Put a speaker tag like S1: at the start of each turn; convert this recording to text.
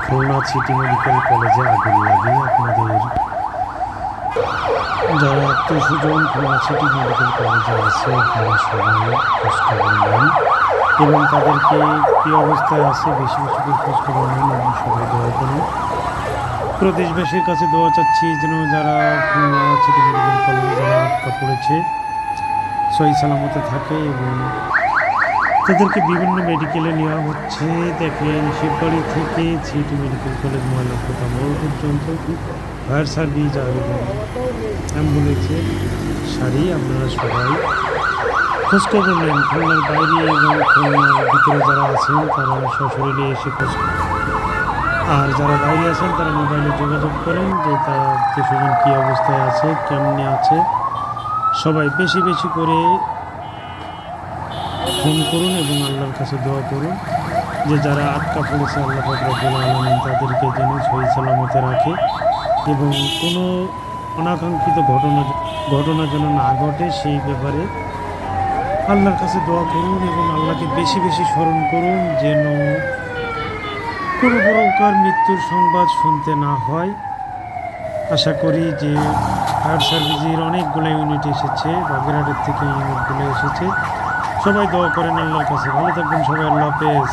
S1: Khulna city medical কলেজে আগুন লাগে। আপনাদের যারা আত্মীয় স্বজন খুলনা সিটি মেডিকেল কলেজে আছে আপনারা সবাই খোঁজখবর নেন এবং তাদেরকে কী অবস্থায় আছে বেশি বেশি করে খোঁজখবর নেন এবং সবাই দোয়া করুন। পুরো দেশবাসীর কাছে দোয়া চাচ্ছি যেন যারা খুলনা সিটি মেডিকেল কলেজে যারা আটকা পড়েছে সহি সালামতে থাকে এবং তাদেরকে বিভিন্ন মেডিকেলে নেওয়া হচ্ছে। দেখেন শিববাড়ি থেকে সিটি মেডিকেল কলেজ ময়লাপোতা মোড় পর্যন্ত ফায়ার সার্ভিস আর এবং অ্যাম্বুলেন্সের সারি। আপনারা সবাই খোঁজখবর নেন খুলনার বাইরে এবং খুলনার ভিতরে যারা আছেন তারা সশরীরে এসে খোঁজ, আর যারা বাইরে আছেন তারা মোবাইলে যোগাযোগ করেন যে তারা আত্মীয় স্বজন কী অবস্থায় আছে কেমনে আছে। সবাই বেশি বেশি করে ফোন করুন এবং আল্লাহর কাছে দোয়া করুন যে যারা আটকা পড়েছে আল্লাহ পাক রব্বুল আলামিন তাদেরকে যেন সহি সালামতে রাখে এবং কোনো অনাকাঙ্ক্ষিত ঘটনা যেন না ঘটে সেই ব্যাপারে আল্লাহর কাছে দোয়া করুন এবং আল্লাহকে বেশি বেশি স্মরণ করুন যেন কোনো প্রকার মৃত্যুর সংবাদ শুনতে না হয়। আশা করি যে ফায়ার সার্ভিসের অনেকগুলো ইউনিট এসেছে, বাগেরহাটের থেকে ইউনিটগুলো এসেছে। সবাই দোয়া করেন আল্লাহর কাছে। ভালো থাকবেন সবাই, আল্লাহ হাফেজ।